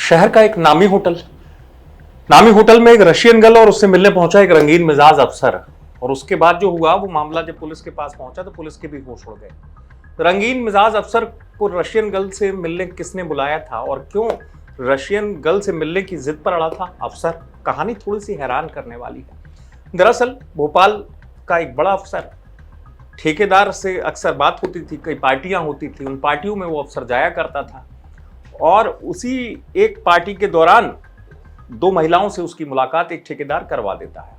शहर का एक नामी होटल में एक रशियन गर्ल और उससे मिलने पहुंचा एक रंगीन मिजाज अफसर। और उसके बाद जो हुआ वो मामला जब पुलिस के पास पहुंचा तो पुलिस के भी होश उड़ गए। रंगीन मिजाज अफसर को रशियन गर्ल से मिलने किसने बुलाया था और क्यों रशियन गर्ल से मिलने की जिद पर अड़ा था अफसर, कहानी थोड़ी सी हैरान करने वाली है। दरअसल भोपाल का एक बड़ा अफसर, ठेकेदार से अक्सर बात होती थी, कई पार्टियां होती थी, उन पार्टियों में वो अफसर जाया करता था और उसी एक पार्टी के दौरान दो महिलाओं से उसकी मुलाकात एक ठेकेदार करवा देता है।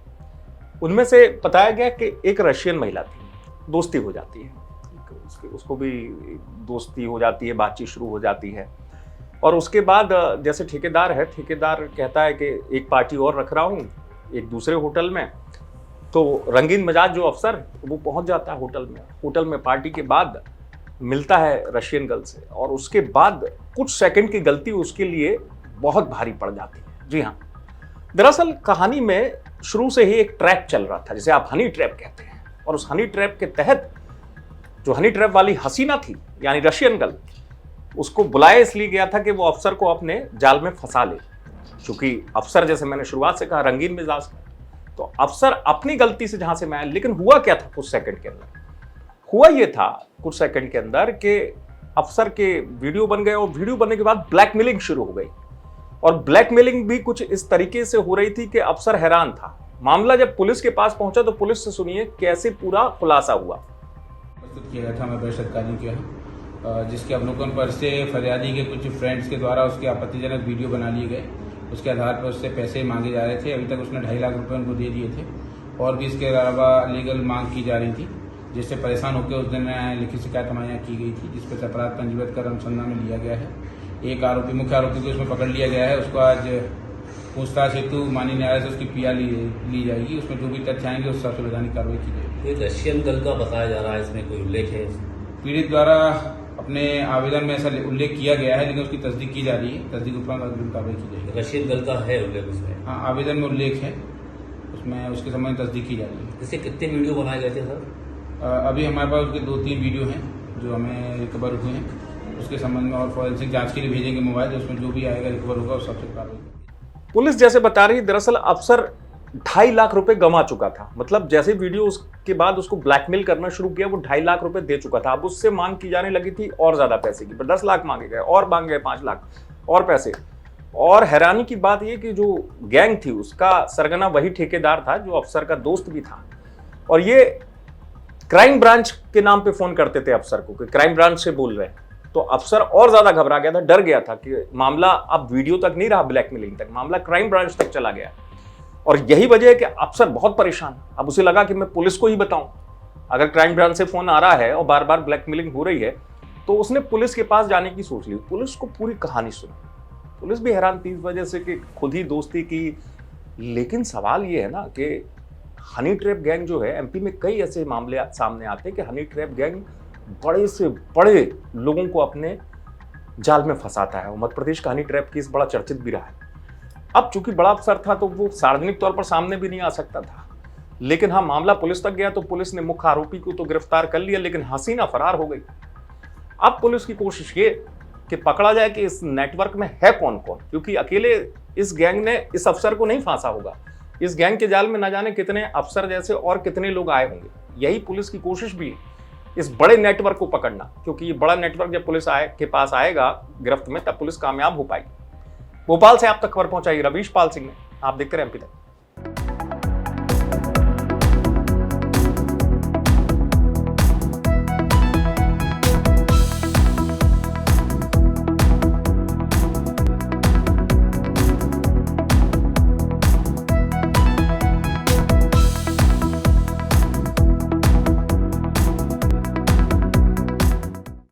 उनमें से बताया गया कि एक रशियन महिला थी, दोस्ती हो जाती है, उसको भी दोस्ती हो जाती है, बातचीत शुरू हो जाती है। और उसके बाद जैसे ठेकेदार कहता है कि एक पार्टी और रख रहा हूँ एक दूसरे होटल में, तो रंगीन मिजाज जो अफसर वो पहुंच जाता है होटल में पार्टी के बाद मिलता है रशियन गर्ल से और उसके बाद कुछ सेकंड की गलती उसके लिए बहुत भारी पड़ जाती है। जी हाँ, दरअसल कहानी में शुरू से ही एक ट्रैप चल रहा था, जिसे आप हनी ट्रैप कहते हैं। और उस हनी ट्रैप के तहत जो हनी ट्रैप वाली हसीना थी यानी रशियन गर्ल, उसको बुलाया इसलिए गया था कि वो अफसर को अपने जाल में फंसा ले। क्योंकि अफसर, जैसे मैंने शुरुआत से कहा, रंगीन मिजाज का, तो अफसर अपनी गलती से जहां से मैं आया। लेकिन हुआ क्या था कुछ सेकंड के अंदर, हुआ ये था कुछ सेकंड के अंदर कि अफसर के वीडियो बन गए और वीडियो बनने के बाद ब्लैकमेलिंग शुरू हो गई। और ब्लैकमेलिंग भी कुछ इस तरीके से हो रही थी कि अफसर हैरान था। मामला जब पुलिस के पास पहुंचा तो पुलिस से सुनिए कैसे पूरा खुलासा हुआ। प्रस्तुत किया गया था हमें वरिष्ठ अधिकारियों के यहाँ, जिसके अवलोकन पर से फरियादी के कुछ फ्रेंड्स के द्वारा उसके आपत्तिजनक वीडियो बना लिए गए। उसके आधार पर उससे पैसे मांगे जा रहे थे। अभी तक उसने 2.5 लाख रुपए उनको दे दिए थे और भी इसके अलावा लीगल मांग की जा रही थी, जिससे परेशान होकर उस दिन लिखित शिकायत हमारे यहाँ की गई थी, जिस पर अपराध पंजीबद्ध कर अनुसंधान में लिया गया है। एक आरोपी, मुख्य आरोपी को इसमें पकड़ लिया गया है। उसको आज पूछताछ हेतु माननीय न्यायालय से उसकी पीआर ली जाएगी। उसमें जो भी तथ्य आएंगे उस हिसाब से वैधानिक कार्रवाई की जाएगी। कोई रशियन गर्ल का बताया जा रहा है, इसमें कोई उल्लेख है? पीड़ित द्वारा अपने आवेदन में ऐसा उल्लेख किया गया है, लेकिन उसकी तस्दीक की जा रही है। तस्दीक उपरांत अग्रिम कार्रवाई की जाएगी। रशियन गर्ल का है उल्लेख उसमें? हाँ, आवेदन में उल्लेख है, उसमें उसके संबंध में तस्दीक की जा रही है। इससे कितने वीडियो बनाए गए थे सर? अभी हमारे पास उसके 2-3 वीडियो हैं जो हमें रिकवर हुए हैं। उसके संबंध में और फॉरेंसिक जांच के लिए भेजेंगे मोबाइल, उसमें जो भी आएगा रिकवर होगा उस सबसे कार्रवाई। पुलिस जैसे बता रही, दरअसल अफसर 2.5 लाख रुपए गंवा चुका था। मतलब जैसे वीडियो उसके बाद उसको ब्लैकमेल करना शुरू किया, वो 2.5 लाख रुपए दे चुका था। अब उससे मांग की जाने लगी थी और ज्यादा पैसे की, 10 लाख मांगे गए और मांगे गए 5 लाख और पैसे। और हैरानी की बात यह कि जो गैंग थी उसका सरगना वही ठेकेदार था जो अफसर का दोस्त भी था। और ये क्राइम ब्रांच के नाम पे फोन करते थे अफसर को कि क्राइम ब्रांच से बोल रहे हैं। तो अफसर और ज्यादा घबरा गया था, डर गया था कि मामला अब वीडियो तक नहीं रहा, ब्लैकमेलिंग तक, मामला क्राइम ब्रांच तक चला गया। और यही वजह है कि अफसर बहुत परेशान। अब उसे लगा कि मैं पुलिस को ही बताऊं, अगर क्राइम ब्रांच से फोन आ रहा है और बार बार ब्लैकमेलिंग हो रही है, तो उसने पुलिस के पास जाने की सोच ली। पुलिस को पूरी कहानी सुनी, पुलिस भी हैरान थी इस वजह से कि खुद ही दोस्ती की। लेकिन सवाल ये है ना कि हनी ट्रैप गैंग जो है, एमपी में कई ऐसे मामले सामने आते हैं कि हनी ट्रैप गैंग बड़े से बड़े लोगों को अपने जाल में फंसाता है। मध्य प्रदेश का हनी ट्रैप केस बड़ा चर्चित भी रहा है। अब चूंकि बड़ा अफसर था तो वो सार्वजनिक तौर पर सामने भी नहीं आ सकता था, लेकिन हाँ, मामला पुलिस तक गया तो पुलिस ने मुख्य आरोपी को तो गिरफ्तार कर लिया, लेकिन हसीना फरार हो गई। अब पुलिस की कोशिश ये कि पकड़ा जाए कि इस नेटवर्क में है कौन कौन, क्योंकि अकेले इस गैंग ने इस अफसर को नहीं फांसा होगा। इस गैंग के जाल में न जाने कितने अफसर जैसे और कितने लोग आए होंगे। यही पुलिस की कोशिश भी है, इस बड़े नेटवर्क को पकड़ना, क्योंकि ये बड़ा नेटवर्क जब पुलिस के पास आएगा गिरफ्त में, तब पुलिस कामयाब हो पाएगी। भोपाल से आप तक खबर पहुंचाई रवीश पाल सिंह ने। आप देखते रहे एमपी तक।